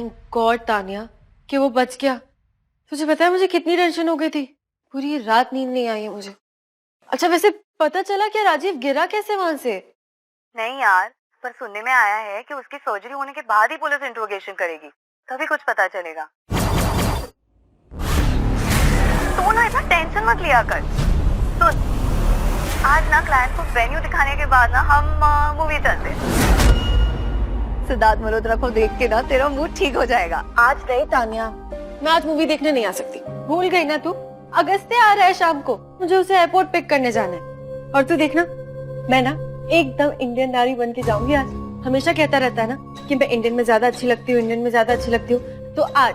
Thank God Tania कि वो बच गया। तुझे पता है मुझे कितनी टेंशन हो गई थी, पूरी रात नींद नहीं आई है मुझे। अच्छा वैसे पता चला क्या राजीव गिरा कैसे वहां से? नहीं यार, पर सुनने में आया है कि उसकी सर्जरी होने के बाद ही पुलिस इंट्रोगेशन करेगी, तभी कुछ पता चलेगा। तो ना इतना टेंशन मत लिया कर। सुन, आज ना क्लाइंट को वेन्यू दिखाने के बाद ना हम मूवी चलते। सिद्धार्थ मल्होत्रा को देख के ना तेरा मूड ठीक हो जाएगा। आज नहीं तानिया, मैं आज मूवी देखने नहीं आ सकती। भूल गई ना तू, अगस्त्य आ रहा है शाम को, मुझे उसे एयरपोर्ट पिक करने जाना है। और तू देखना, मैं ना एकदम इंडियन नारी बन के जाऊंगी आज। हमेशा कहता रहता है ना कि मैं इंडियन में ज्यादा अच्छी लगती हूँ, इंडियन में ज्यादा अच्छी लगती हूँ। तो आज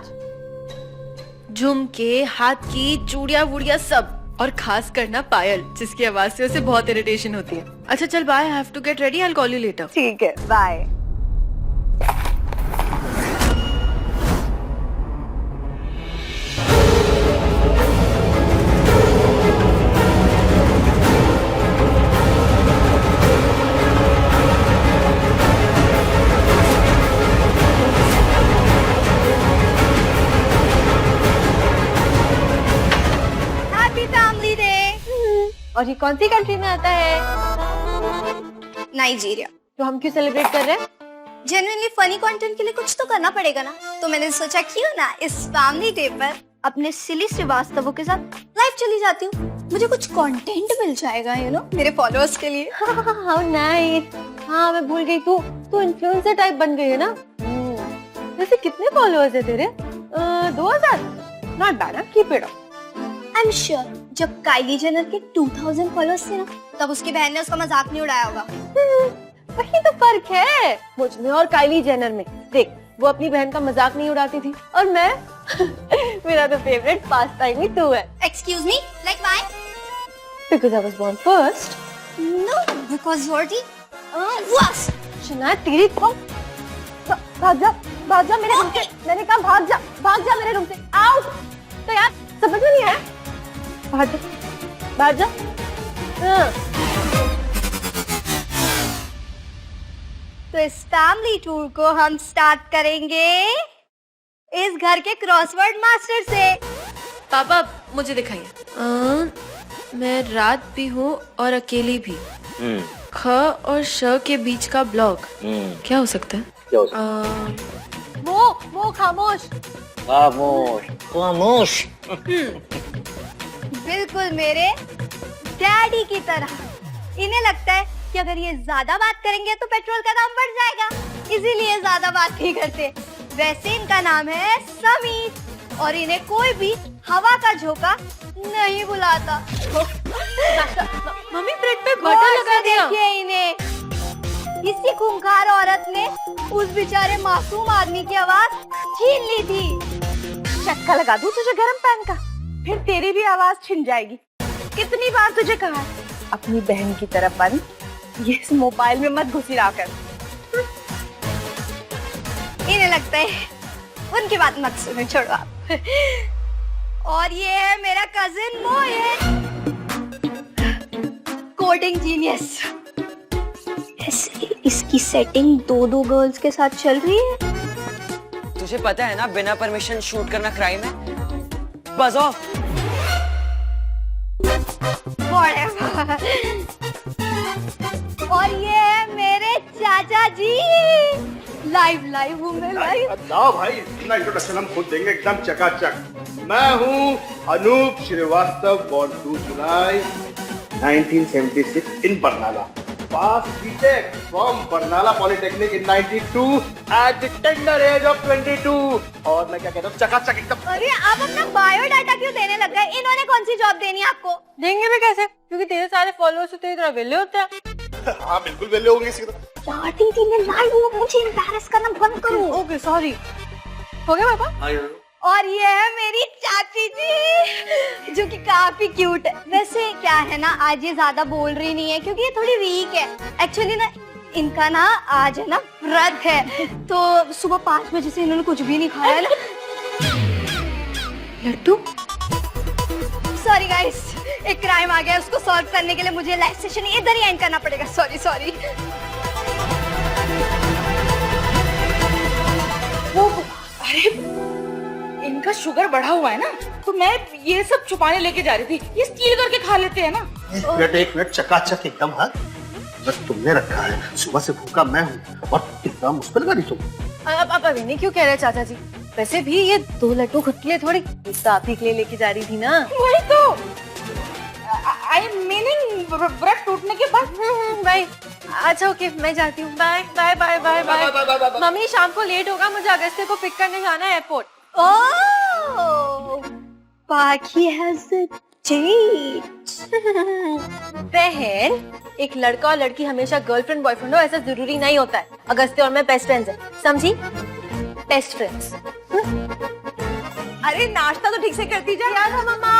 झुमके, हाथ की चूड़िया वुड़िया सब, और खास करना पायल, जिसकी आवाज से उसे बहुत इरिटेशन होती है। अच्छा चल bye, I have to get ready, I will call you later. ठीक है, बाय। और ये कौन सी कंट्री में आता है? नाइजीरिया। तो हम क्यों सेलिब्रेट कर रहे हैं? जेन्युइनली फनी कंटेंट के लिए कुछ तो करना पड़ेगा ना, तो मैंने सोचा क्यों ना इस फैमिली डे पर अपने सिली श्रीवास्तवों के साथ लाइव चली जाती हूँ। मुझे कुछ कंटेंट मिल जाएगा मेरे फॉलोअर्स के लिए। How nice. हाँ मैं भूल गई, तू इन्फ्लुएंसर टाइप बन गई है ना। वैसे कितने फॉलोअर्स है तेरे? 2000। Not bad, keep it up. I am sure जब काइली जेनर के 2000 फॉलोअर्स थे ना, तब उसकी बहन ने उसका मजाक नहीं उड़ाया होगा। वही तो फर्क है मुझ में और काइली जेनर में। देख, वो अपनी बहन का मजाक नहीं उड़ाती थी, और मैं मेरा तो फेवरेट पास टाइम ही तू है। Excuse me, like why? Because I was born first. No, because you are the first. Shanaya तेरी को भाग जा मेरे रूम से। मैंने कहा भाग जा मेरे रूम से। आउट। तो यार समझ में नहीं आया, बाहर जा। तो इस फैमिली टूर को हम स्टार्ट करेंगे इस घर के क्रॉसवर्ड मास्टर से। पापा मुझे दिखाइए। मैं रात भी हूँ और अकेली भी। ख और श के बीच का ब्लॉक क्या हो सकता है? वो खामोश। बिल्कुल मेरे डैडी की तरह। इन्हें लगता है कि अगर ये ज्यादा बात करेंगे तो पेट्रोल का दाम बढ़ जाएगा, इसीलिए ज्यादा बात नहीं करते। वैसे इनका नाम है समीर, और इन्हें कोई भी हवा का झोंका नहीं बुलाता। मम्मी ब्रेड पे बटर लगा दिया। देखिए इन्हें, इसी खूंखार औरत ने उस बेचारे मासूम आदमी की आवाज छीन ली थी। चक्का लगा दूं तुझे गरम पैन का, फिर तेरी भी आवाज छिन जाएगी। कितनी बार तुझे कहा है अपनी बहन की तरफ बन, ये इस मोबाइल में मत घुसी रहा कर। इन्हें लगता है उनकी बात मत सुनो, छोड़ो आप। और ये है मेरा कजिन मोहित, कोडिंग जीनियस। इसकी सेटिंग दो गर्ल्स के साथ चल रही है। तुझे पता है ना बिना परमिशन शूट करना क्राइम है। बस ऑफ। और ये है मेरे चाचा जी, लाइव हूँ मैं, लाइव। ना भाई, इतना इंट्रोडक्शन हम खुद देंगे, एकदम चकाचक। मैं हूँ Anoop Srivastava, born 2 July 1976 in Barnala. Pass BTech from Barnala Polytechnic in 92 at the tender age of 22। और मैं क्या कहता हूँ, चकाचक एकदम। अरे आप अपना बायोडाटा क्यों देने लग गए? इन्होंने कौन सी जॉब देनी है आपको? देंगे भी कैसे, क्योंकि तेरे सारे फॉलोअर्स तो तेरी तरह वेले होते हैं। हाँ बिल्कुल वेले होंगे इसी तरह। दीदी मैं लाइव हूँ, मुझे एम्बैरेस करना बंद करो। Okay sorry. हो गया पापा? और ये है मेरी चाची जी, जो कि काफी क्यूट है। वैसे क्या है ना, आज ये ज्यादा बोल रही नहीं है क्योंकि ये थोड़ी वीक है। एक्चुअली ना इनका ना आज है ना व्रत है, तो सुबह 5 बजे से इन्होंने कुछ भी नहीं खाया है ना। लड्डू। सॉरी गाइस, एक क्राइम आ गया, उसको सॉल्व करने के लिए मुझे लाइव सेशन इधर ही एंड करना पड़ेगा। सॉरी। वो अरे इनका शुगर बढ़ा हुआ है ना, तो मैं ये सब छुपाने लेके जा रही थी। ये स्टील करके खा लेते हैं ना। एक मिनट चकाचक एकदम। हाँ बस तुमने रखा है, सुबह से भूखा मैं हूँ और इतना मुश्किल करी तुम। अब अभी नहीं क्यों कह रहे चाचा जी? वैसे भी ये 2 लड्डू खुद के लिए थोड़ी, तो आप ही के लिए लेके जा रही थी ना। वही तो आई मीनिंग व्रत टूटने के बाद। बाय। अच्छा ओके, मैं जाती हूँ। Bye bye bye bye bye. Mummy शाम को लेट होगा, मुझे अगस्त्य को पिक करने जाना है airport. Oh, Paki has a date. बहन, एक लड़का और लड़की हमेशा गर्लफ्रेंड बॉयफ्रेंड हो ऐसा जरूरी नहीं होता है। अगस्त्य और मैं बेस्ट फ्रेंड्स हैं, समझी? Best friends. अरे नाश्ता तो ठीक से करती जा। याद है मम्मा?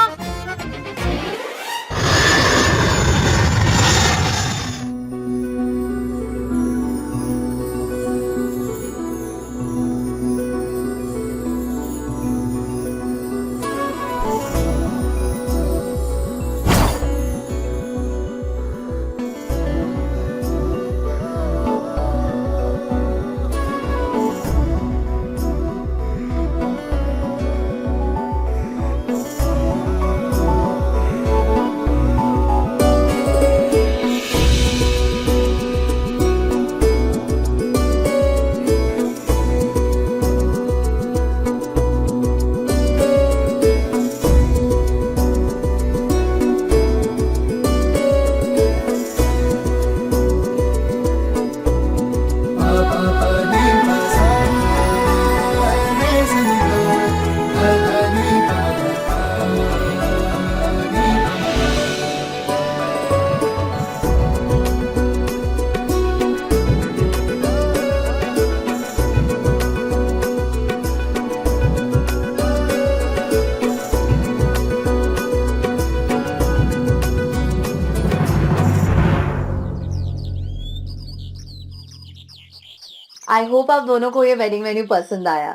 आई होप आप दोनों को ये वेडिंग वेन्यू पसंद आया।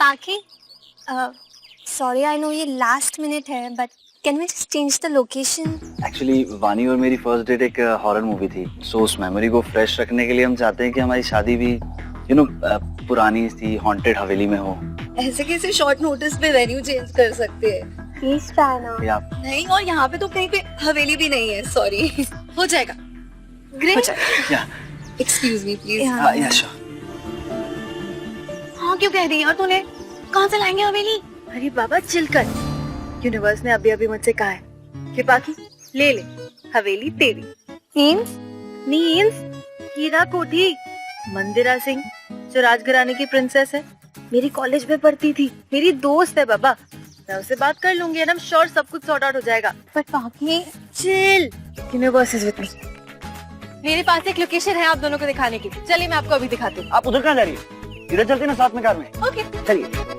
Paki, sorry, I know ये last minute है, but can we just change the location? Actually वानी और मेरी फर्स्ट डेट एक हॉरर मूवी थी, सो उस मेमोरी को फ्रेश रखने के लिए हम चाहते हैं कि हमारी शादी भी पुरानी सी हॉन्टेड हवेली में हो। ऐसे कैसे शॉर्ट नोटिस पे वेन्यू चेंज कर सकते हैं? Please try now. या नहीं, और यहाँ पे तो कहीं पे हवेली भी नहीं है। सॉरी। हो जाएगा। ग्रेट। या एक्सक्यूज मी प्लीज। या श्योर। हाँ क्यों कह रही है? और तूने कहाँ से लाएंगे हवेली? अरे बाबा चिल कर। यूनिवर्स ने अभी अभी मुझसे कहा है कि बाकी ले ले, हवेली तेरी। मीन्स हीरा कोठी। मंदिरा सिंह जो राजघराने की प्रिंसेस है, मेरी कॉलेज में पढ़ती थी, मेरी दोस्त है बाबा। मैं उससे बात कर लूंगी एंड आई एम श्योर सब कुछ सॉर्ट आउट हो जाएगा। But Paki, chill, universe is with me. मेरे पास एक लोकेशन है आप दोनों को दिखाने की, चलिए मैं आपको अभी दिखाती हूँ। आप उधर कहाँ जा रही है? इधर चलते ना साथ में कार में। ओके चलिए।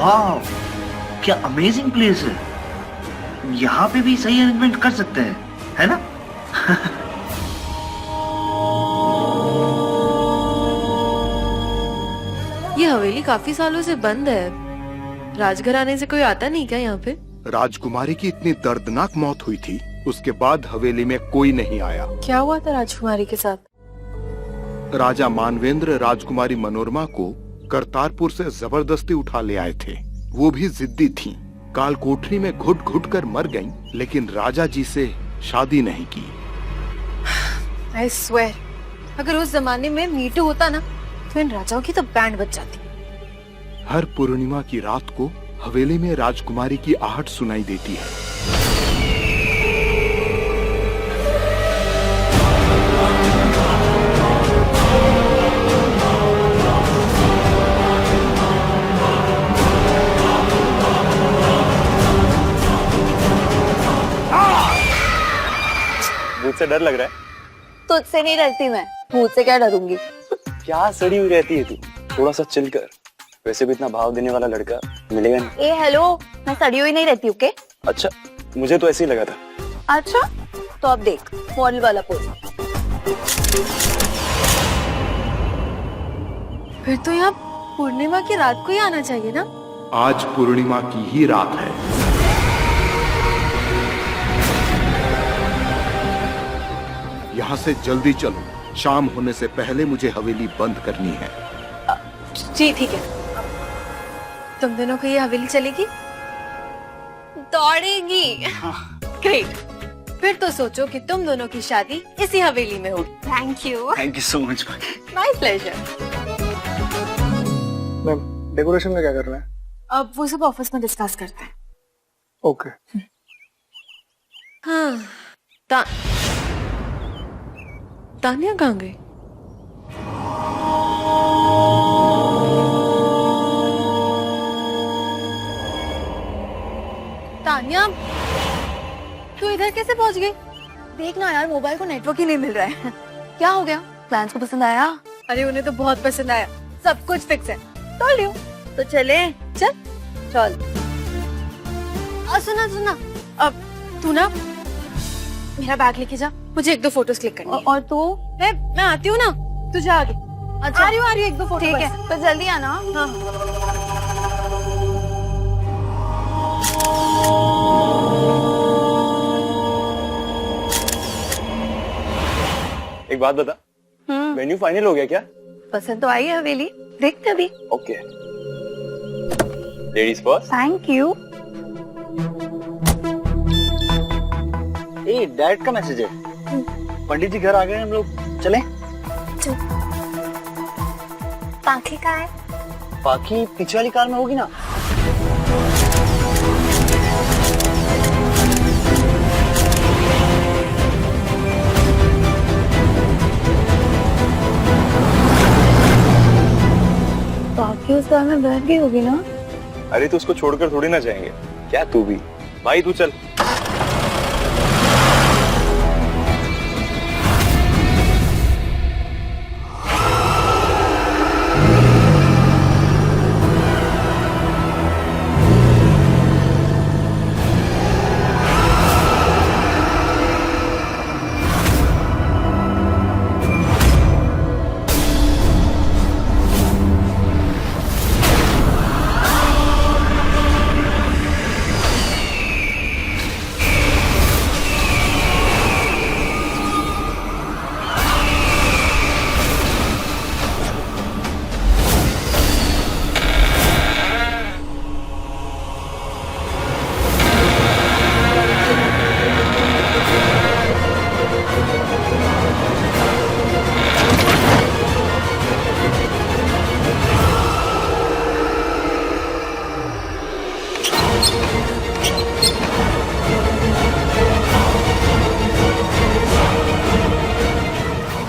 वाह, क्या अमेजिंग प्लेस है। यहाँ पे भी सही अरेंजमेंट कर सकते हैं, है ना? ये हवेली काफी सालों से बंद है। राजघराने से कोई आता नहीं क्या यहाँ पे? राजकुमारी की इतनी दर्दनाक मौत हुई थी, उसके बाद हवेली में कोई नहीं आया। क्या हुआ था राजकुमारी के साथ? राजा मानवेंद्र राजकुमारी मनोरमा को करतारपुर से जबरदस्ती उठा ले आए थे। वो भी जिद्दी थीं। काल कोठरी में घुट घुट कर मर गईं, लेकिन राजा जी से शादी नहीं की। I swear, अगर उस जमाने में मीटू होता ना तो इन राजाओं की तो बैंड बज जाती। हर पूर्णिमा की रात को हवेली में राजकुमारी की आहट सुनाई देती है। मुझसे डर लग रहा है? तुझसे नहीं डरती मैं, भूत से क्या डरूंगी। क्या सड़ी हुई रहती है तू, थोड़ा सा चिल कर। वैसे भी इतना भाव देने वाला लड़का मिलेगा नहीं। ए हेलो, मैं सड़ी हुई नहीं रहती हूँ के? अच्छा, मुझे तो ऐसे ही लगा था। अच्छा, तो अब देख मॉडल वाला पोज। फिर तो यहाँ पूर्णिमा की रात को ही आना चाहिए ना। आज पूर्णिमा की ही रात है। यहाँ से जल्दी चलो, शाम होने से पहले मुझे हवेली बंद करनी है। जी ठीक है। तुम दोनों को ये हवेली चलेगी? दौड़ेगी। ग्रेट। फिर तो सोचो कि तुम दोनों की शादी इसी हवेली में हो। Thank you. Thank you so much. My pleasure. Ma'am, decoration का क्या करना है? अब वो सब ऑफिस में डिस्कस करते हैं। ओके। हाँ, तानिया कहाँ गई? तानिया, तू इधर कैसे पहुंच गई? देखना यार, मोबाइल को नेटवर्क ही नहीं मिल रहा है। क्या हो गया? प्लान्स को पसंद आया? अरे उन्हें तो बहुत पसंद आया, सब कुछ फिक्स है। तोड़ लियो। तो चले। चल। चल। सुना सुना, अब तू ना मेरा बैग लेके जा, मुझे एक दो फोटोज क्लिक करनी है। और तू? मैं आती हूँ ना, तू जा आगे। अच्छा, आ रही हूँ एक दो फोटो। ठीक है, तो जल्दी आना। हाँ। एक बात बता, मेन्यू फाइनल हो गया क्या? पसंद तो आई है हवेली, देखते अभी। Okay, ladies first. Thank you. A, dad का मैसेज है। पंडित जी घर आ गए, हम लोग चलें? पाखी कहाँ है? बाकी पीछे वाली कार में होगी ना। बाकी उस कार में बैठ गई होगी ना। अरे तो उसको छोड़कर थोड़ी ना जाएंगे। क्या तू भी? भाई तू चल।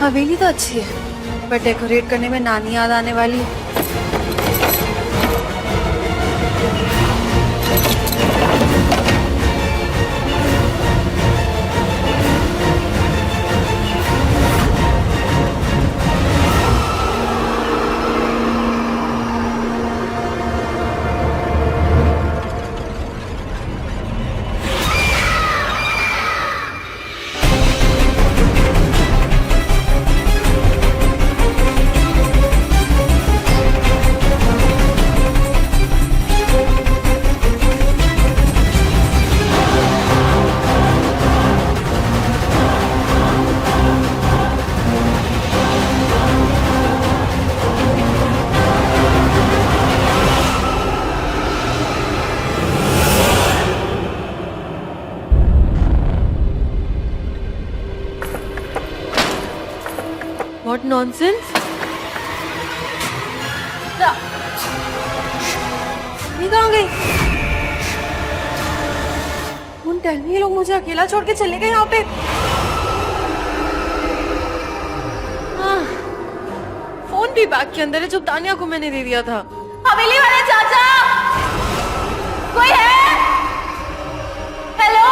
हवेली तो अच्छी है, पर डेकोरेट करने में नानी याद आने वाली है। What nonsense? ये कहाँ गई? Don't tell me ये लोग मुझे अकेला छोड़ के चले गए यहाँ पे। फोन भी बैग के अंदर है जो तानिया को मैंने दे दिया था। हवेली वाले चाचा, कोई है? हेलो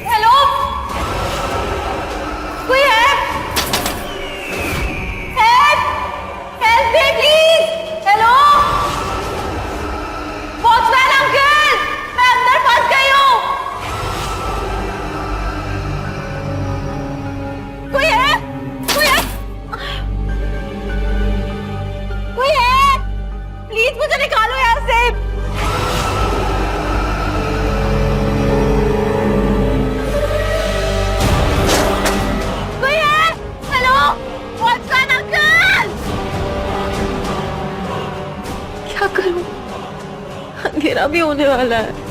हेलो, कोई है? Help help me please. Hello watchman uncle, मैं अंदर फंस गई हूँ। कोई है? कोई है? कोई है? प्लीज मुझे निकालो यहाँ से। कोई है? Hello watchman uncle. क्या करूं? अंधेरा भी होने वाला है।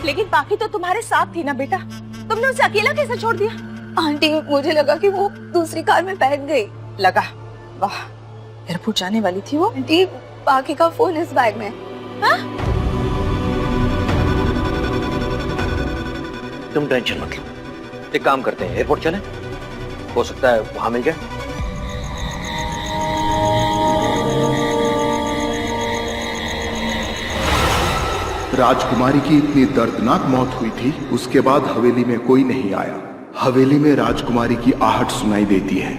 लेकिन बाकी तो तुम्हारे साथ थी ना बेटा, तुमने उसे अकेला कैसे छोड़ दिया? आंटी मुझे लगा कि वो दूसरी कार में बैठ गई। लगा? वाह, एयरपोर्ट जाने वाली थी वो। आंटी बाकी का फोन इस बैग में। हाँ? तुम टेंशन मत लो, एक काम करते हैं, एयरपोर्ट चलें, हो सकता है वहां मिल जाए। राजकुमारी की इतनी दर्दनाक मौत हुई थी, उसके बाद हवेली में कोई नहीं आया। हवेली में राजकुमारी की आहट सुनाई देती है।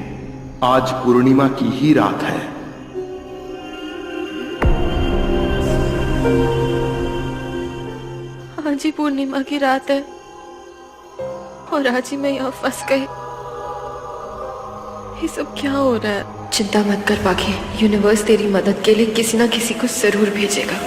आज पूर्णिमा की ही रात है। आज ही पूर्णिमा की रात है और आज ही मैं यहाँ फंस गई। ये सब क्या हो रहा है? चिंता मत कर पाखी, यूनिवर्स तेरी मदद के लिए किसी ना किसी को जरूर भेजेगा।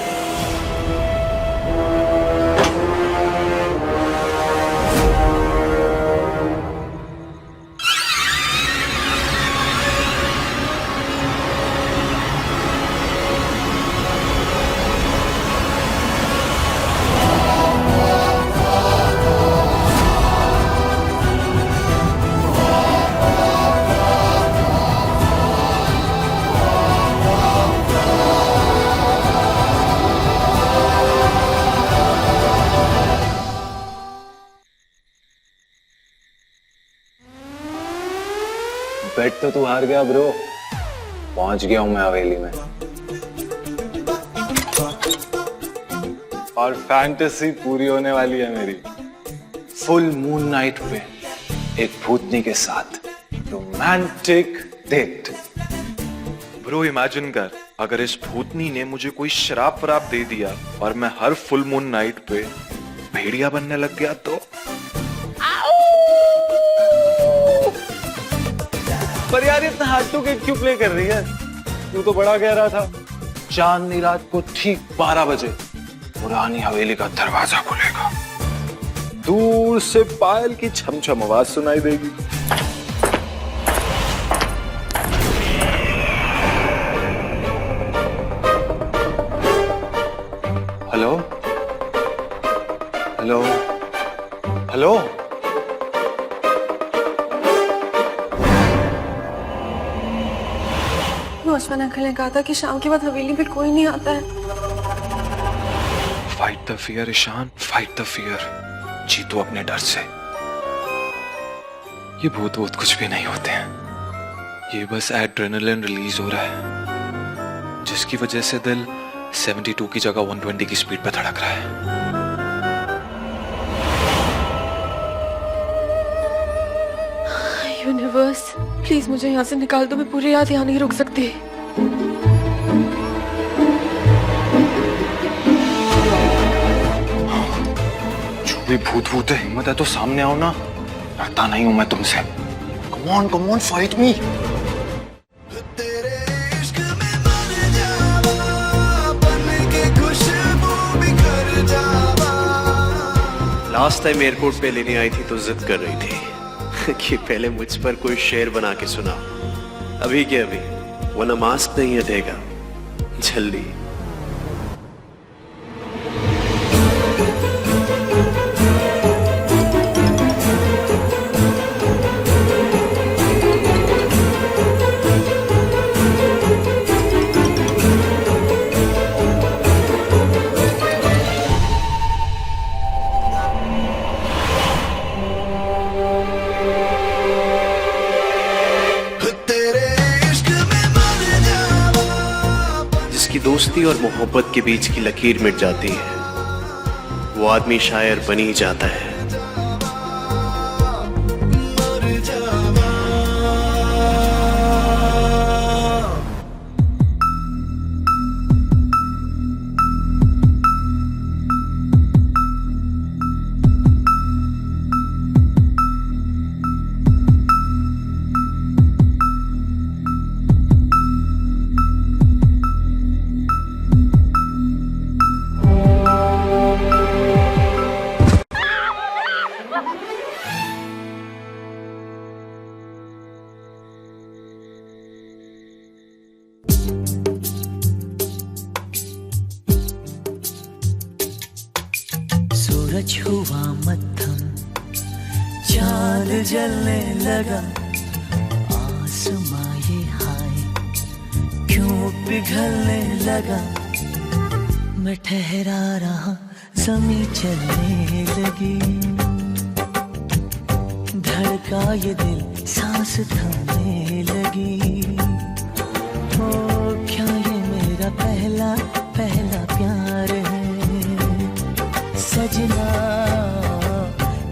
बेट तो तू हार गया ब्रो, पहुंच गया हूं मैं हवेली में और फैंटेसी पूरी होने वाली है मेरी। फुल मून नाइट पे एक भूतनी के साथ रोमांटिक डेट। ब्रो इमेजिन कर, अगर इस भूतनी ने मुझे कोई शराब वराब दे दिया और मैं हर फुल मून नाइट पे भेड़िया बनने लग गया तो? पर यार इतना हार्ड टू गेट क्यों प्ले कर रही है? तू तो बड़ा कह रहा था चांदनी रात को ठीक 12 बजे पुरानी हवेली का दरवाजा खुलेगा, दूर से पायल की छमछम आवाज सुनाई देगी। Hello hello hello, watchman uncle ने कहा था कि शाम के बाद हवेली में कोई नहीं आता है। Fight the fear Ishaan, fight the fear. जीतो अपने डर से। ये भूत वूत कुछ भी नहीं होते हैं, ये बस एड्रेनलिन रिलीज हो रहा है जिसकी वजह से दिल 72 की जगह 120 की स्पीड पे धड़क रहा है। यूनिवर्स प्लीज मुझे यहाँ से निकाल दो, मैं पूरी रात यहाँ नहीं रुक सकती। जो भी भूत भूत है, हिम्मत है तो सामने आओ ना, डरता नहीं हूं मैं तुमसे। Come on fight me. Last time airport पे लेने आई थी तो जिद कर रही थी कि पहले मुझ पर कोई शेर बना के सुना। अभी क्या, अभी वो ना मास्क नहीं हटेगा जल्दी। जिसकी दोस्ती और मोहब्बत के बीच की लकीर मिट जाती है, वो आदमी शायर बन ही जाता है। सूरज हुआ मत्थम, चांद जलने लगा, आसमां ये हाय क्यों पिघलने लगा। मैं ठहरा रहा, ज़मीं चलने लगी, धड़का ये दिल, सांस थमने लगी। ओ क्या ये मेरा पहला पहला प्यार है सजना,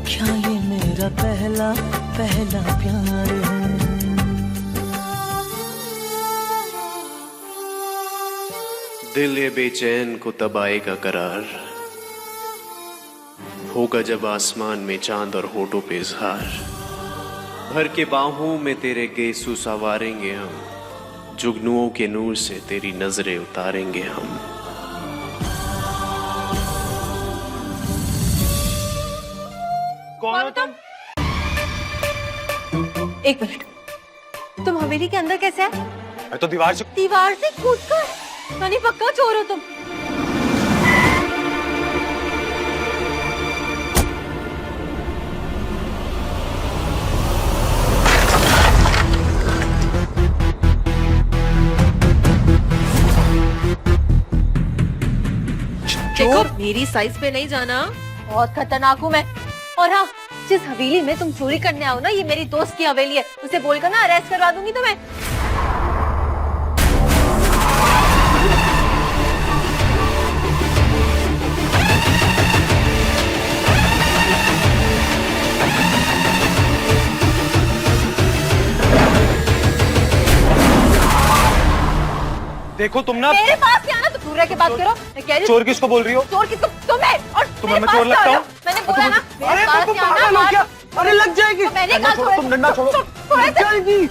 क्या ये मेरा पहला पहला प्यार है। दिल ये बेचैन को तब आएगा करार, होगा जब आसमान में चांद और होठों पे इजहार। भर के बाहों में तेरे गेसू सवारेंगे हम, जुगनुओं के नूर से तेरी नजरें उतारेंगे हम। कौन हो तुम? एक मिनट, तुम हवेली के अंदर कैसे आए? मैं तो दीवार से कूदकर? यानी पक्का चोर हो तुम। देखो, मेरी साइज पे नहीं जाना, बहुत खतरनाक हूँ मैं। और हाँ, जिस हवेली में तुम चोरी करने आओ ना, ये मेरी दोस्त की हवेली है, उसे बोलकर ना अरेस्ट करवा दूंगी तुम्हें। देखो तुम ना मेरे पास क्या ना, तो दूर रह के बात करो। मैं कह रही हूँ, चोर किसको बोल रही हो? चोर किसको? तुम्हें। और तुम्हें मेरे मैं चोर पास लगता क्या हूँ? हो? मैंने बोला ना, मेरे अरे पास तुम क्या पागल हो क्या? अरे लग जाएगी। तो मैंने डंडा कहा छोड़ो, तुम डंडा छोड़ो। लग जाएगी।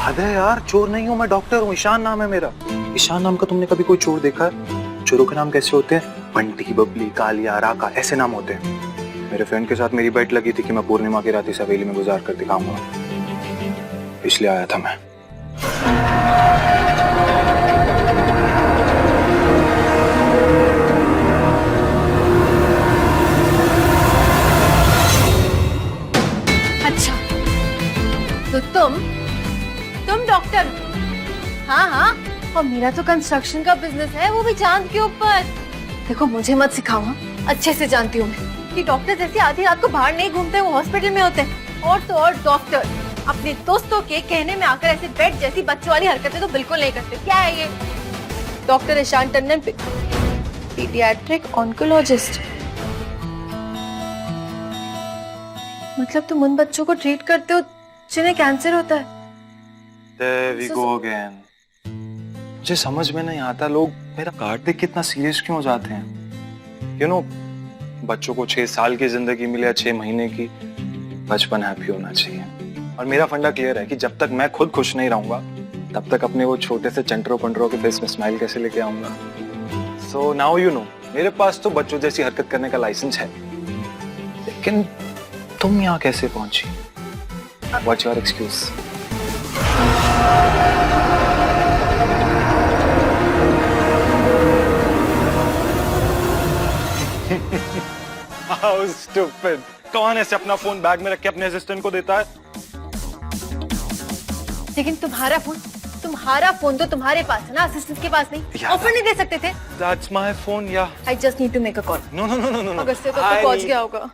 हद है यार, चोर नहीं हूँ मैं, डॉक्टर हूँ। ईशान नाम है मेरा। ईशान नाम का तुमने कभी कोई चोर देखा है? चोरों के नाम कैसे होते हैं? बंटी, बबली, कालिया, राका, ऐसे नाम होते हैं। मेरे फ्रेंड के साथ मेरी बेट लगी थी कि मैं पूर्णिमा की रात इस हवेली में गुजार कर दिखाऊंगा, इसलिए आया था मैं। अच्छा, तो तुम डॉक्टर? हाँ हाँ, और मेरा तो कंस्ट्रक्शन का बिजनेस है, वो भी चांद के ऊपर। देखो, मुझे मत सिखाओ, अच्छे से जानती हूँ मैं कि डॉक्टर जैसे आधी रात को बाहर नहीं घूमते, वो हॉस्पिटल में होते हैं। और तो और डॉक्टर अपने दोस्तों के कहने में आकर ऐसे बेड जैसी बच्चों वाली हरकतें तो बिल्कुल नहीं करते। क्या है ये? Doctor Ishaan Tandon, paediatric oncologist. मतलब तुम उन बच्चों को ट्रीट करते हो जिन्हें कैंसर होता है? There we go again. मुझे समझ में नहीं आता, लोग मेरा कार्ड देख कितना सीरियस क्यों हो जाते हैं। You know, बच्चों को 6 साल की जिंदगी मिले या 6 महीने की, बचपन हैप्पी होना चाहिए। और मेरा फंडा क्लियर है कि जब तक मैं खुद खुश नहीं रहूंगा, तब तक अपने वो छोटे से चंटरों पंटरों के फेस में स्माइल कैसे लेके आऊंगा। So now you know मेरे पास तो बच्चों जैसी हरकत करने का लाइसेंस है, लेकिन तुम यहाँ कैसे पहुंची? What's your excuse? How stupid! कौन ऐसे अपना फोन बैग में रख के अपने असिस्टेंट को देता है? लेकिन तुम्हारा फोन तो तुम्हारे पास है ना, असिस्टेंट के पास नहीं। ऑफर नहीं दे सकते थे? That's my phone, yeah. I just need to make a call. No. Agastya तो पहुंच गया होगा।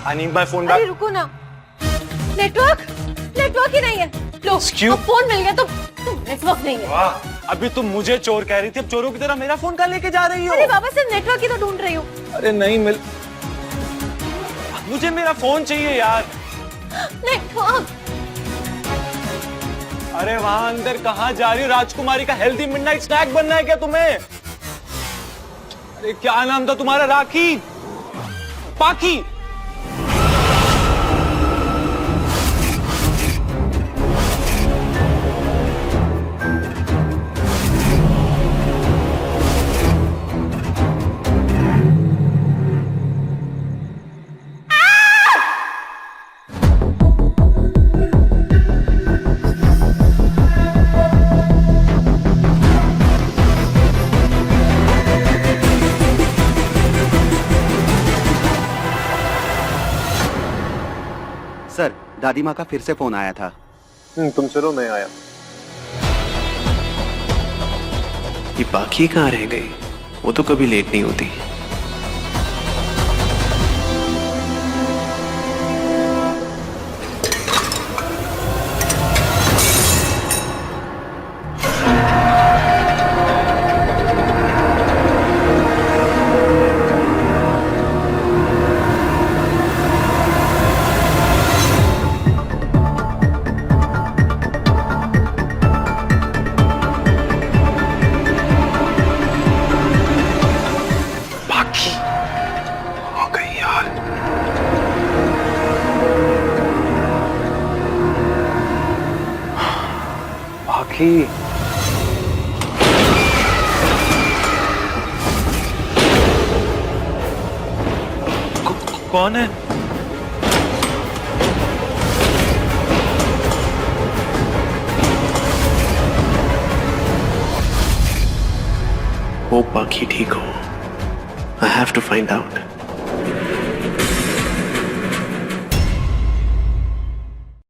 I need my phone अरे back. रुको ना, नेटवर्क ही नहीं है। लो, अब फोन मिल गया तो नेटवर्क नहीं है। वाह, अभी तुम मुझे चोर कह रही थी, अब चोरों की तरह मेरा फोन कहाँ लेके जा रही हो? अरे बाबा, सिर्फ नेटवर्क ही तो ढूंढ रही हूँ। अरे नहीं मिल, मुझे मेरा फोन चाहिए यार। नेटवर्क। अरे वहां अंदर कहाँ जा रही हो? राजकुमारी का हेल्दी मिडनाइट स्नैक बनना है क्या तुम्हें? अरे क्या नाम था तुम्हारा? राखी? पाखी? सर, दादी माँ का फिर से फोन आया था। तुम चलो, मैं आया। ये बाकी कहाँ रह गई? वो तो कभी लेट नहीं होती। पाखी? कौन है? होप बाकी ठीक हो। I have to find out.